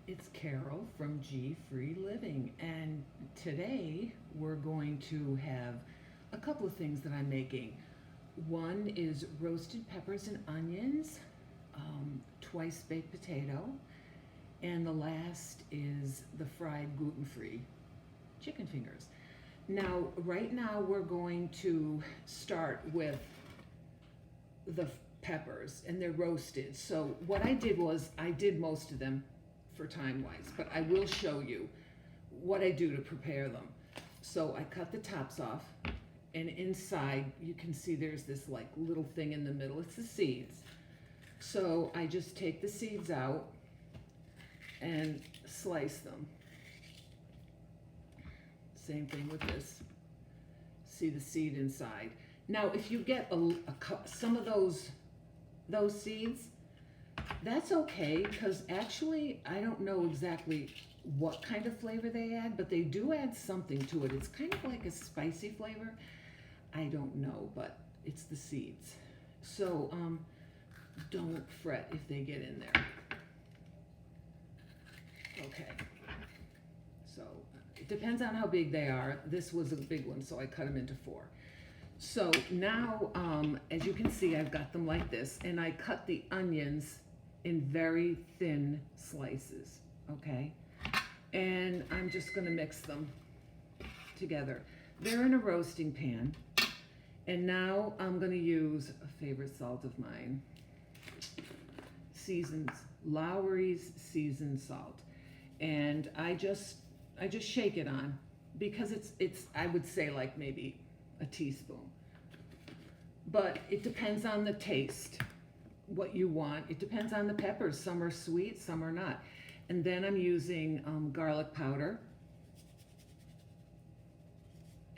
It's Carol from G Free Living, and today we're going to have a couple of things that I'm making. One is roasted peppers and onions, twice baked potato, and the last is the fried gluten-free chicken fingers. Now, right now we're going to start with the peppers, and they're roasted. So what I did was I did most of them for time-wise, but I will show you what I do to prepare them. So I cut the tops off, and inside you can see there's this like little thing in the middle. It's the seeds. So I just take the seeds out and slice them. Same thing with this. See the seed inside. Now, if you get some of those seeds, that's okay, because actually I don't know exactly what kind of flavor they add, but they do add something to it. It's kind of like a spicy flavor. I don't know, but it's the seeds. So don't fret if they get in there. Okay. So it depends on how big they are. This was a big one, so I cut them into 4. So now, as you can see, I've got them like this, and I cut the onions in very thin slices, okay? And I'm just gonna mix them together. They're in a roasting pan, and now I'm gonna use a favorite salt of mine, Lawry's seasoned salt. And I just shake it on, because it's I would say like maybe a teaspoon. But it depends on the taste, what you want. It depends on the peppers. Some are sweet, some are not. And then I'm using garlic powder.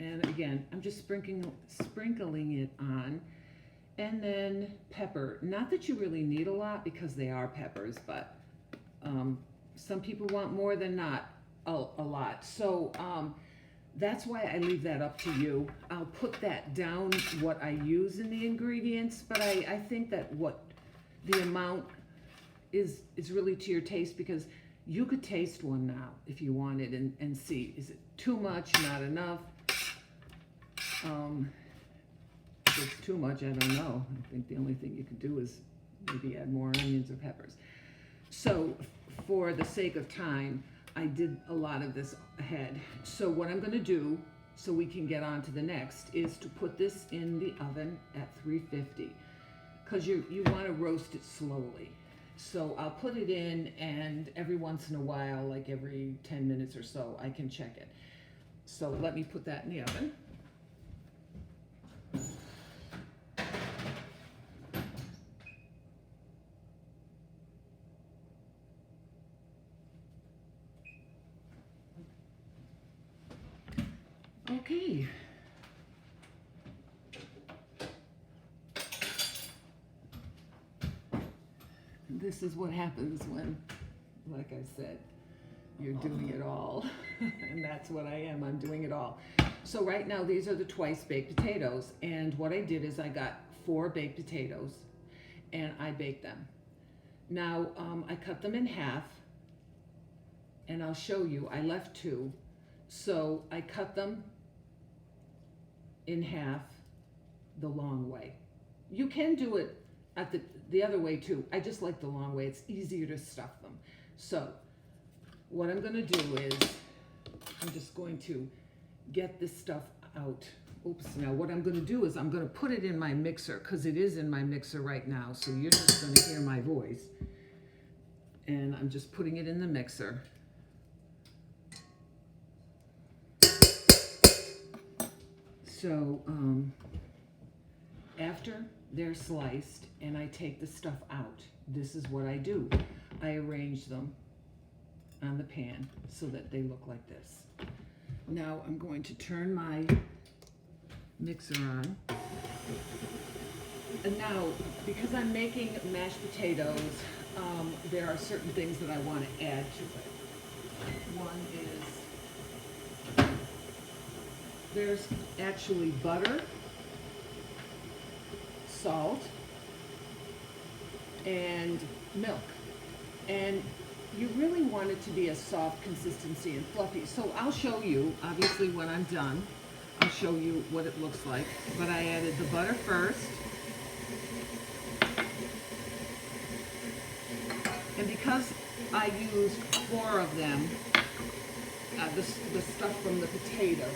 And again, I'm just sprinkling it on. And then pepper. Not that you really need a lot, because they are peppers, but some people want more than not a lot. So that's why I leave that up to you. I'll put that down, what I use in the ingredients, but I think that what the amount is really to your taste, because you could taste one now if you wanted and see, is it too much, not enough? If it's too much, I don't know. I think the only thing you could do is maybe add more onions or peppers. So for the sake of time, I did a lot of this ahead. So what I'm gonna do, so we can get on to the next, is to put this in the oven at 350, because you wanna roast it slowly. So I'll put it in, and every once in a while, like every 10 minutes or so, I can check it. So let me put that in the oven. Okay. This is what happens when, like I said, you're doing it all. And that's what I am. I'm doing it all. So right now, these are the twice baked potatoes. And what I did is I got 4 baked potatoes, and I baked them. Now, I cut them in half, and I'll show you. I left 2. So I cut them in half the long way. You can do it at the other way too. I just like the long way. It's easier to stuff them. So what I'm gonna do is I'm just going to get this stuff out. Oops, now what I'm gonna do is I'm gonna put it in my mixer, because it is in my mixer right now, so you're just gonna hear my voice. And I'm just putting it in the mixer. So after they're sliced and I take the stuff out, this is what I do. I arrange them on the pan so that they look like this. Now I'm going to turn my mixer on. And now, because I'm making mashed potatoes, there are certain things that I want to add to it. One is, there's actually butter, salt, and milk. And you really want it to be a soft consistency and fluffy. So I'll show you, obviously when I'm done, I'll show you what it looks like. But I added the butter first. And because I used 4 of them, the stuff from the potatoes,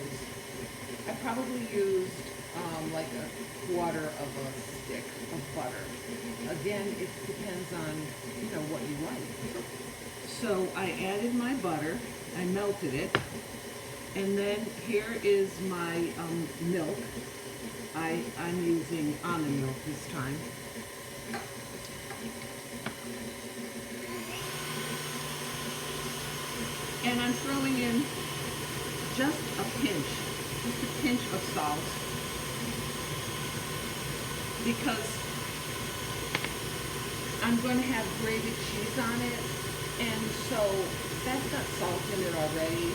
I probably used like a quarter of a stick of butter. Again, it depends on, you know, what you like. So I added my butter, I melted it, and then here is my milk. I'm using almond milk this time. And I'm throwing in just a pinch of salt, because I'm going to have grated cheese on it, and so that's got salt in it already.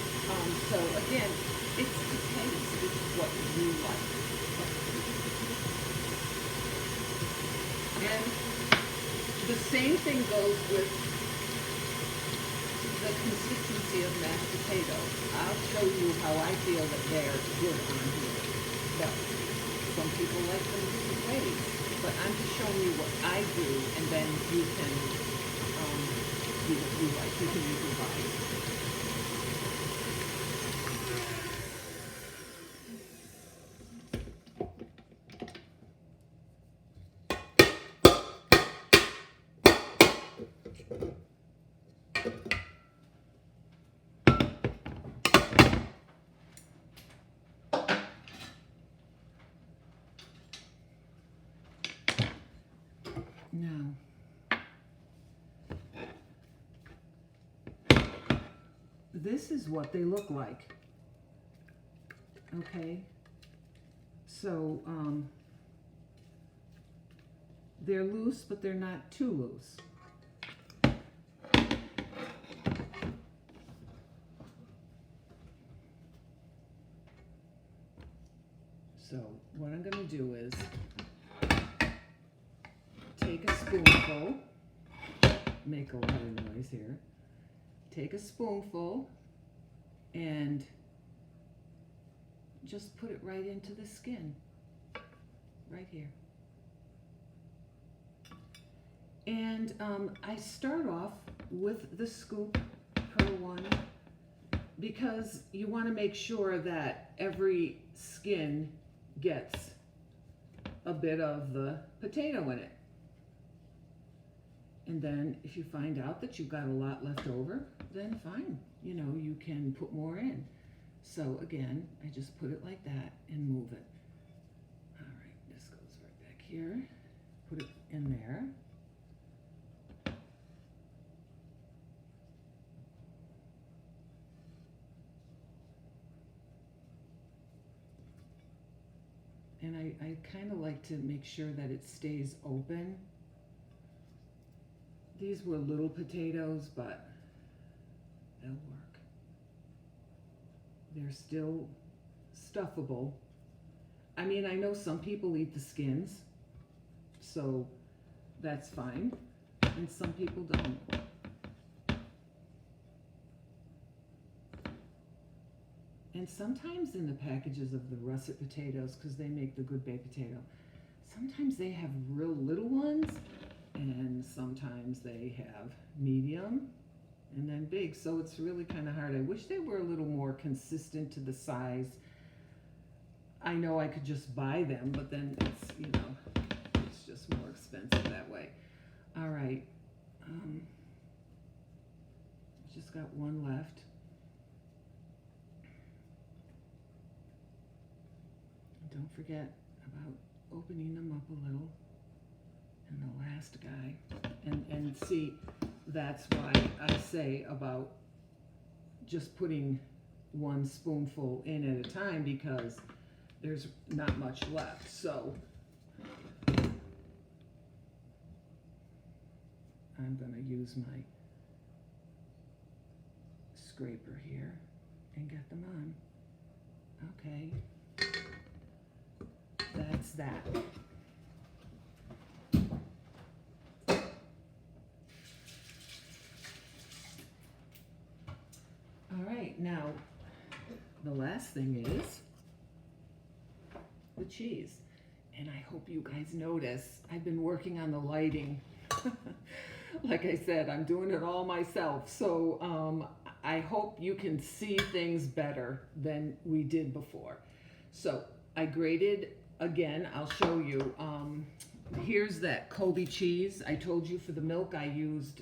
So again, it's to taste, it's what you like. And the same thing goes with the consistency of mashed potatoes. I'll show you how I feel that they're good on here. But some people like them different ways. But I'm just showing you what I do, and then you can do what you like. You can improvise. Now, this is what they look like. Okay, so they're loose, but they're not too loose. So what I'm going to do is take a spoonful, make a lot of noise here, take a spoonful and just put it right into the skin, right here. And I start off with the scoop per one, because you want to make sure that every skin gets a bit of the potato in it. And then if you find out that you've got a lot left over, then fine, you know, you can put more in. So again, I just put it like that and move it. All right, this goes right back here. Put it in there. And I kind of like to make sure that it stays open. These were little potatoes, but they'll work. They're still stuffable. I mean, I know some people eat the skins, so that's fine, and some people don't. And sometimes in the packages of the russet potatoes, because they make the good baked potato, sometimes they have real little ones, and sometimes they have medium and then big. So it's really kind of hard. I wish they were a little more consistent to the size. I know I could just buy them, but then it's, you know, it's just more expensive that way. All right. Just got one left. Don't forget about opening them up a little. And the last guy. And see, that's why I say about just putting one spoonful in at a time, because there's not much left. So I'm going to use my scraper here and get them on. Okay. That's that. now, the last thing is the cheese. And I hope you guys notice, I've been working on the lighting. Like I said, I'm doing it all myself. So I hope you can see things better than we did before. So I grated, again, I'll show you. Here's that Kobe cheese. I told you for the milk I used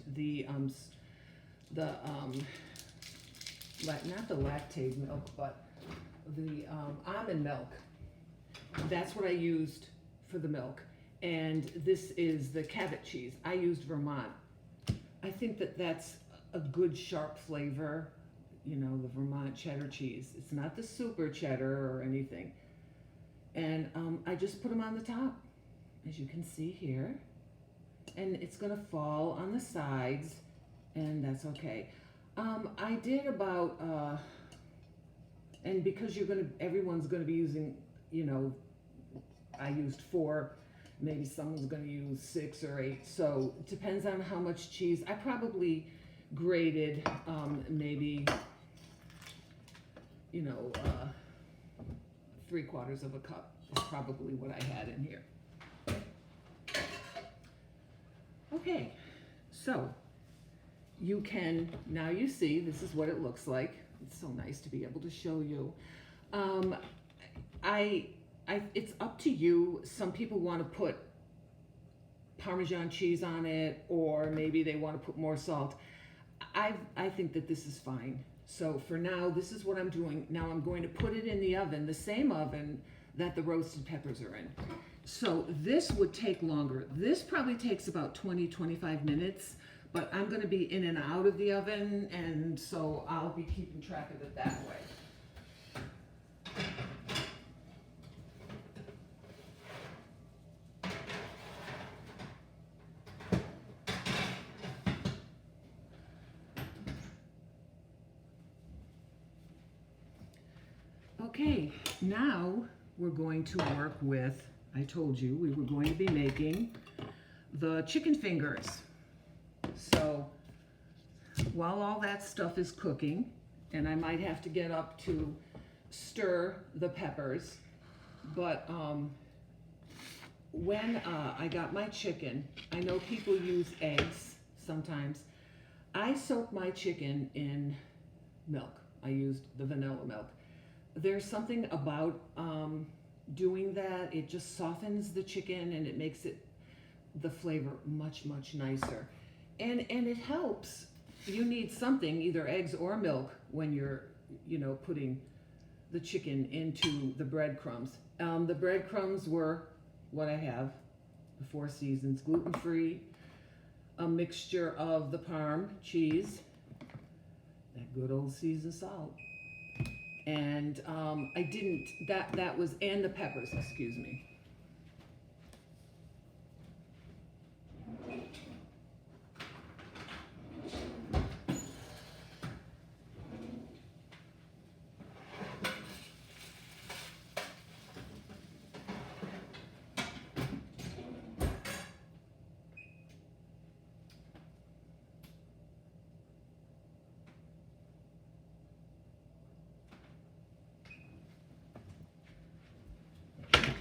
not the lactate milk, but the almond milk. That's what I used for the milk. And this is the Cabot cheese. I used Vermont. I think that that's a good sharp flavor, you know, the Vermont cheddar cheese. It's not the super cheddar or anything. And I just put them on the top, as you can see here. And it's gonna fall on the sides, and that's okay. I did about, and because everyone's gonna be using, you know, I used 4, maybe someone's gonna use 6 or 8. So it depends on how much cheese. I probably grated maybe, you know, 3/4 of a cup is probably what I had in here. Okay, so you can, now you see, this is what it looks like. It's so nice to be able to show you. It's up to you. Some people want to put Parmesan cheese on it, or maybe they want to put more salt. I think that this is fine. So for now, this is what I'm doing. Now I'm going to put it in the oven, the same oven that the roasted peppers are in. So this would take longer. This probably takes about 20-25 minutes, but I'm going to be in and out of the oven, and so I'll be keeping track of it that way. Okay, now we're going to work with, I told you we were going to be making the chicken fingers. So while all that stuff is cooking, and I might have to get up to stir the peppers, but when I got my chicken, I know people use eggs sometimes. I soak my chicken in milk. I used the vanilla milk. There's something about doing that. It just softens the chicken and it makes the flavor much, much nicer. And it helps. You need something, either eggs or milk, when you're, you know, putting the chicken into the breadcrumbs. The breadcrumbs were what I have, the 4 Seasons, gluten-free, a mixture of the Parm cheese, that good old seasoned salt. And I didn't, that was, and the peppers, excuse me.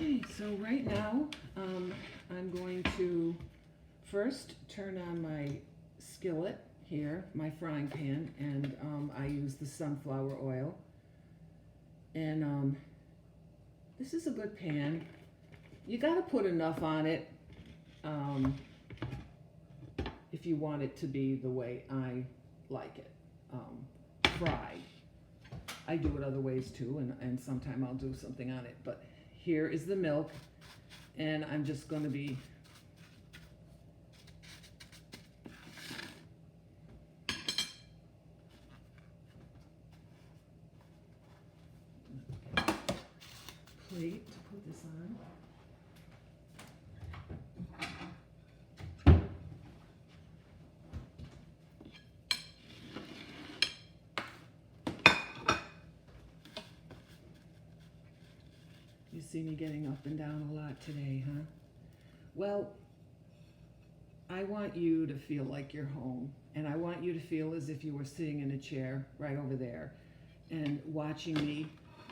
Okay, so right now, I'm going to first turn on my skillet here, my frying pan, and I use the sunflower oil. And this is a good pan. You gotta put enough on it if you want it to be the way I like it, fried. I do it other ways too, and sometime I'll do something on it, but here is the milk, and I'm just going to be plate to put this on. You see me getting up and down a lot today, huh? Well, I want you to feel like you're home, and I want you to feel as if you were sitting in a chair right over there. and watching me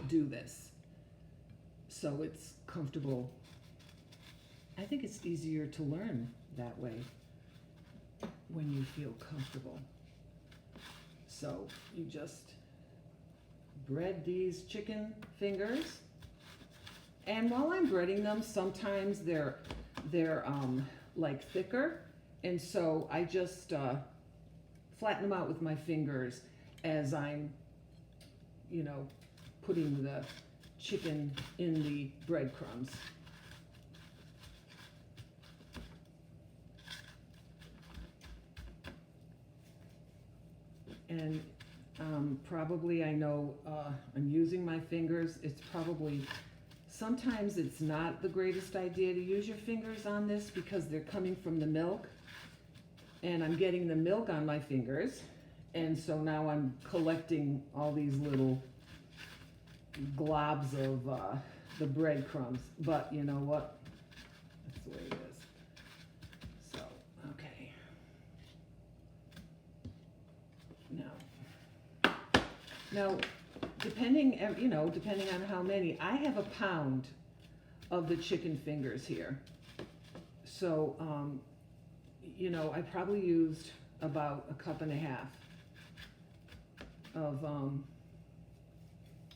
do this. So it's comfortable. I think it's easier to learn that way when you feel comfortable. So you just bread these chicken fingers. And while I'm breading them, sometimes they're like thicker. And so I just flatten them out with my fingers as I'm, you know, putting the chicken in the breadcrumbs. And probably, I know I'm using my fingers. It's probably, sometimes it's not the greatest idea to use your fingers on this because they're coming from the milk. And I'm getting the milk on my fingers. And so now I'm collecting all these little globs of the breadcrumbs. But you know what? That's the way it is. So, okay. Now, depending, you know, depending on how many, I have a pound of the chicken fingers here. So, you know, I probably used about 1.5 cups of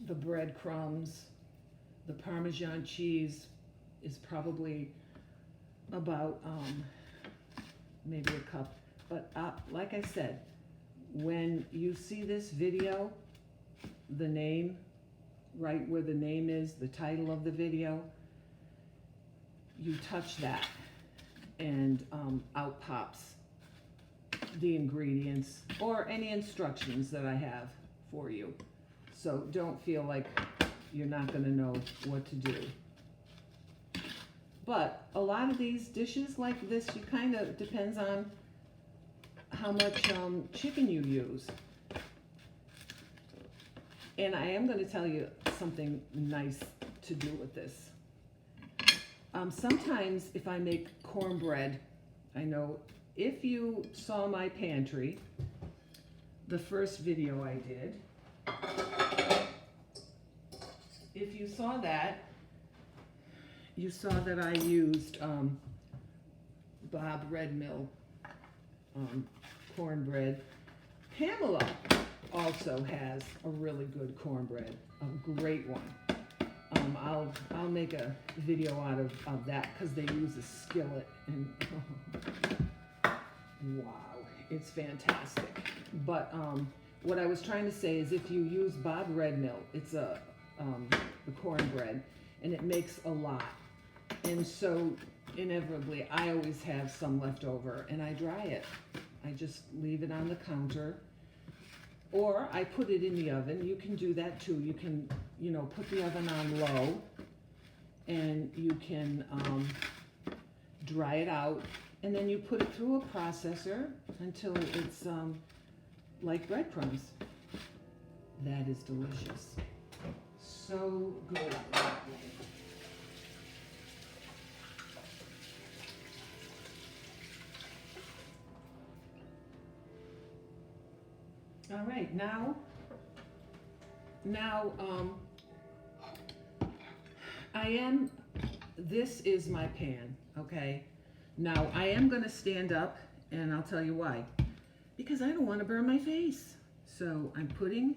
the breadcrumbs. The Parmesan cheese is probably about maybe 1 cup. But like I said, when you see this video, the name, right where the name is, the title of the video, you touch that and out pops the ingredients or any instructions that I have for you. So don't feel like you're not going to know what to do. But a lot of these dishes like this, you kind of, depends on how much chicken you use. And I am going to tell you something nice to do with this. Sometimes if I make cornbread, I know if you saw my pantry, the first video I did, if you saw that, you saw that I used Bob Red Mill cornbread. Pamela also has a really good cornbread, a great one. I'll make a video out of that because they use a skillet and wow, it's fantastic. But what I was trying to say is if you use Bob Red Mill, it's the cornbread, and it makes a lot. And so inevitably, I always have some left over, and I dry it. I just leave it on the counter. Or I put it in the oven. You can do that too. You can, you know, put the oven on low and you can dry it out. And then you put it through a processor until it's like breadcrumbs. That is delicious. So good. All right, now, this is my pan, okay? Now, I am gonna stand up, and I'll tell you why. Because I don't wanna burn my face. So I'm putting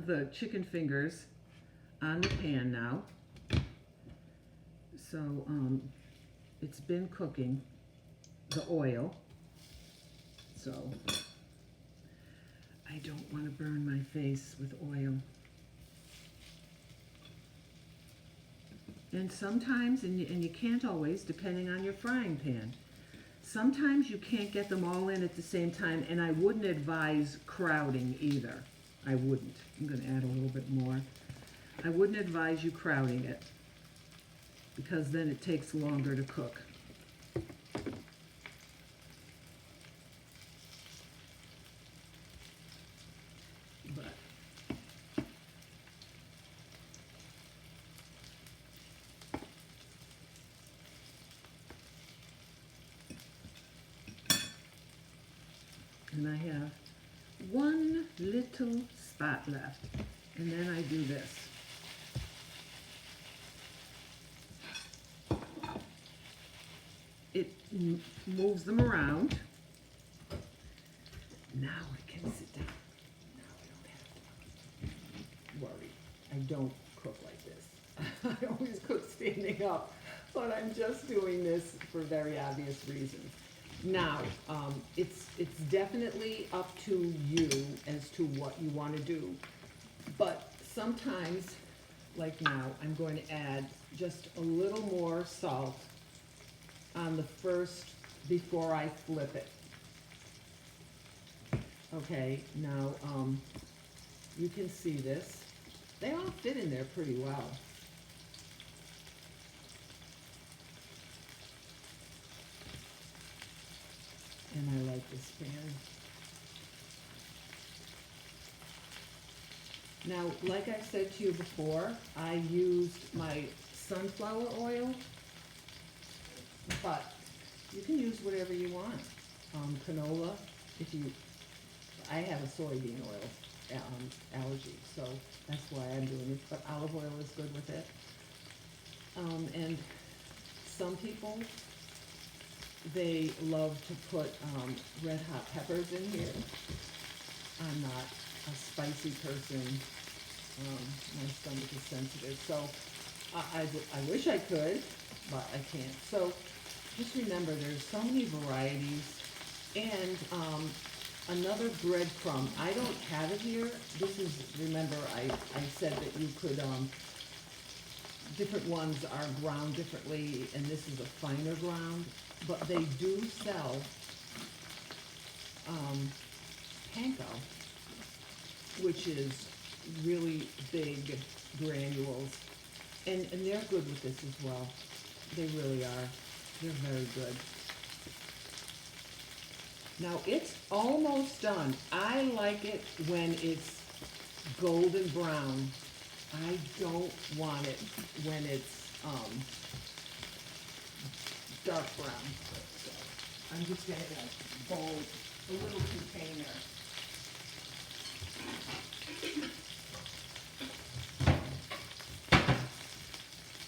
the chicken fingers on the pan now. So it's been cooking, the oil, so I don't want to burn my face with oil. And sometimes, and you can't always, depending on your frying pan, sometimes you can't get them all in at the same time, and I wouldn't advise crowding either. I wouldn't. I'm going to add a little bit more. I wouldn't advise you crowding it, because then it takes longer to cook. And I have 1 little spot left. And then I do this. It moves them around. Now I can sit down. Now I don't have to worry. I don't cook like this. I always cook standing up, but I'm just doing this for very obvious reasons. Now, it's definitely up to you as to what you want to do, but sometimes, like now, I'm going to add just a little more salt on the first, before I flip it. Okay, now, you can see this. They all fit in there pretty well. And I like this pan. Now, like I said to you before, I used my sunflower oil, but you can use whatever you want. Canola, I have a soybean oil allergy, so that's why I'm doing it, but olive oil is good with it. And some people, they love to put red hot peppers in here. I'm not a spicy person. My stomach is sensitive, so I wish I could, but I can't. So just remember, there's so many varieties. And another breadcrumb, I don't have it here. This is, remember, I said that you could, different ones are ground differently, and this is a finer ground. But they do sell panko, which is really big granules, and they're good with this as well. They really are. They're very good. Now it's almost done. I like it when it's golden brown. I don't want it when it's dark brown. So I'm just gonna bowl a little container.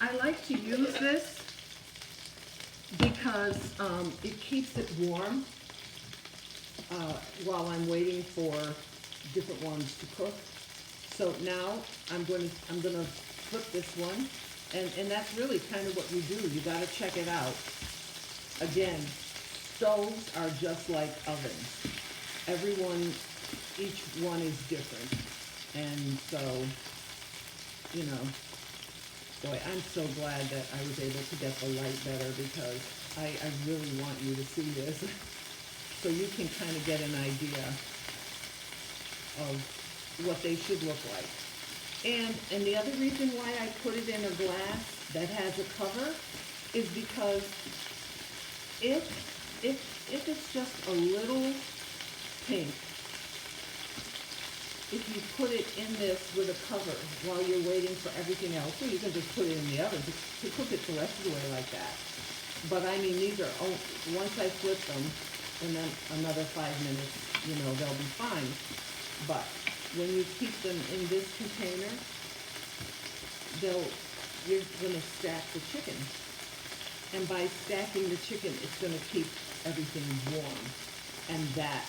I like to use this because it keeps it warm while I'm waiting for different ones to cook. So now I'm gonna flip this one, and that's really kind of what you do. You gotta check it out. Again, stoves are just like ovens. Each one is different, and so, you know, boy, I'm so glad that I was able to get the light better, because I really want you to see this so you can kind of get an idea of what they should look like. And the other reason why I put it in a glass that has a cover is because if it's just a little pink, if you put it in this with a cover while you're waiting for everything else, or you can just put it in the oven to cook it the rest of the way like that. But I mean, these are, once I flip them, and then another 5 minutes, you know, they'll be fine. But when you keep them in this container, you're gonna stack the chicken. And by stacking the chicken, it's gonna keep everything warm. And that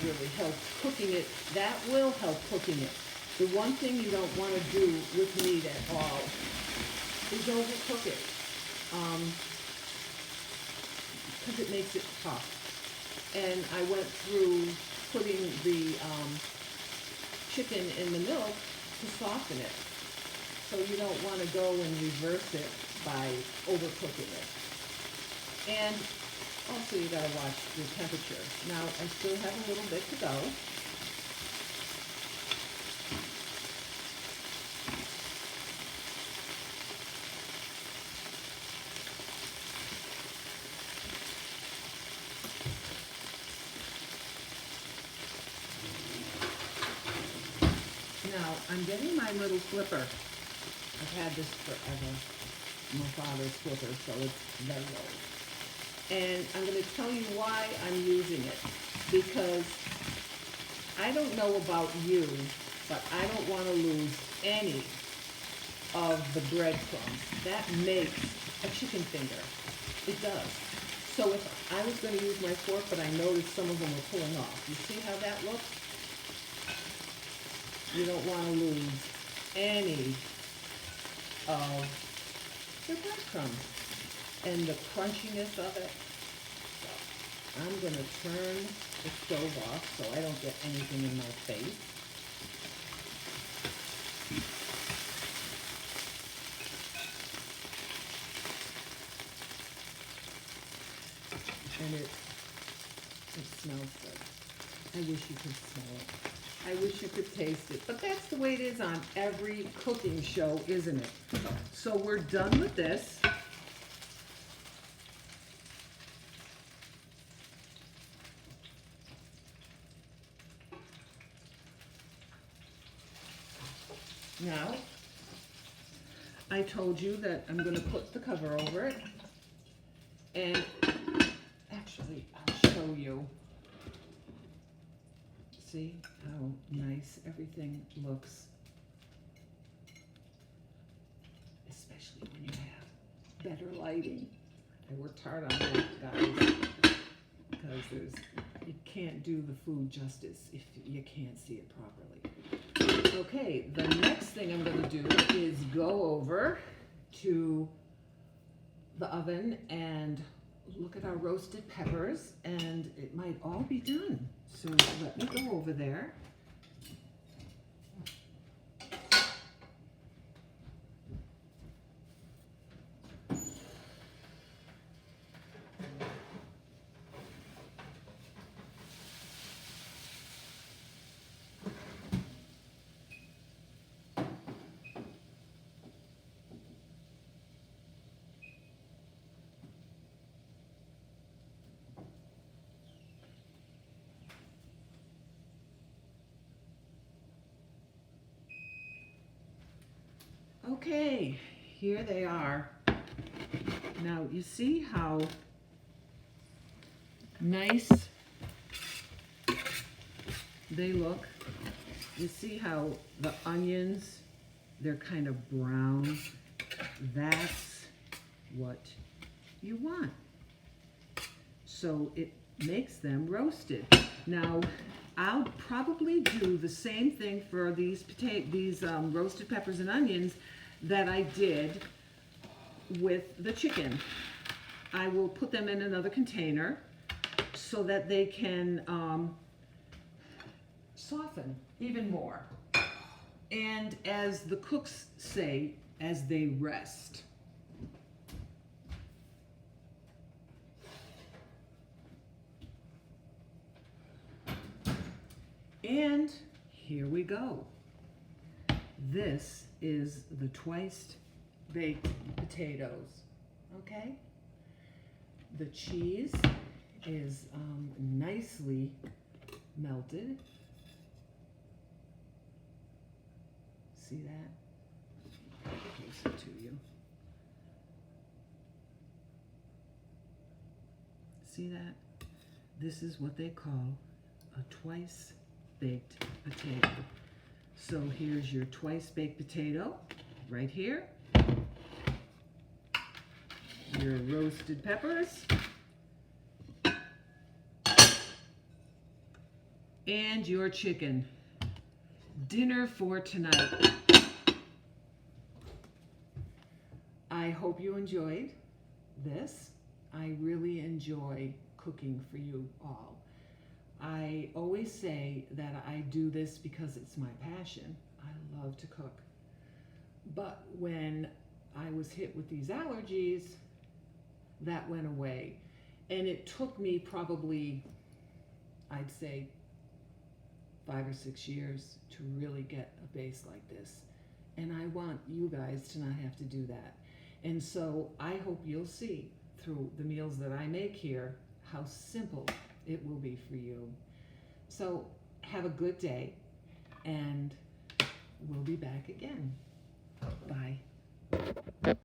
really helps cooking it. That will help cooking it. The one thing you don't want to do with meat at all is overcook it, because it makes it tough. And I went through putting the chicken in the milk to soften it. So you don't want to go and reverse it by overcooking it. And also, you gotta watch your temperature. Now, I still have a little bit to go. Now, I'm getting my little flipper. I've had this forever. My father's flipper, so it's very old. And I'm going to tell you why I'm using it, because I don't know about you, but I don't want to lose any of the breadcrumbs. That makes a chicken finger. It does. So if I was going to use my fork, but I noticed some of them were pulling off. You see how that looks? You don't want to lose any of the breadcrumbs and the crunchiness of it. So I'm going to turn the stove off so I don't get anything in my face. And it smells good. I wish you could smell it. I wish you could taste it. But that's the way it is on every cooking show, isn't it? So we're done with this. Now, I told you that I'm going to put the cover over it. And actually, I'll show you. See how nice everything looks. Especially when you have better lighting. I worked hard on that, guys. Because you can't do the food justice if you can't see it properly. Okay, the next thing I'm going to do is go over to the oven and look at our roasted peppers, and it might all be done. So let me go over there. Okay, here they are. Now, you see how nice they look? You see how the onions, they're kind of brown? That's what you want. So it makes them roasted. Now, I'll probably do the same thing for these roasted peppers and onions that I did with the chicken. I will put them in another container so that they can soften even more. And as the cooks say, as they rest. And here we go. This is the twice baked potatoes, okay? The cheese is nicely melted. See that? Closer to you. See that? This is what they call a twice baked potato. So here's your twice baked potato right here. Your roasted peppers. And your chicken. Dinner for tonight. I hope you enjoyed this. I really enjoy cooking for you all. I always say that I do this because it's my passion. I love to cook. But when I was hit with these allergies, that went away. And it took me probably, I'd say, 5 or 6 years to really get a base like this. And I want you guys to not have to do that. And so I hope you'll see through the meals that I make here how simple it will be for you. So have a good day, and we'll be back again. Bye.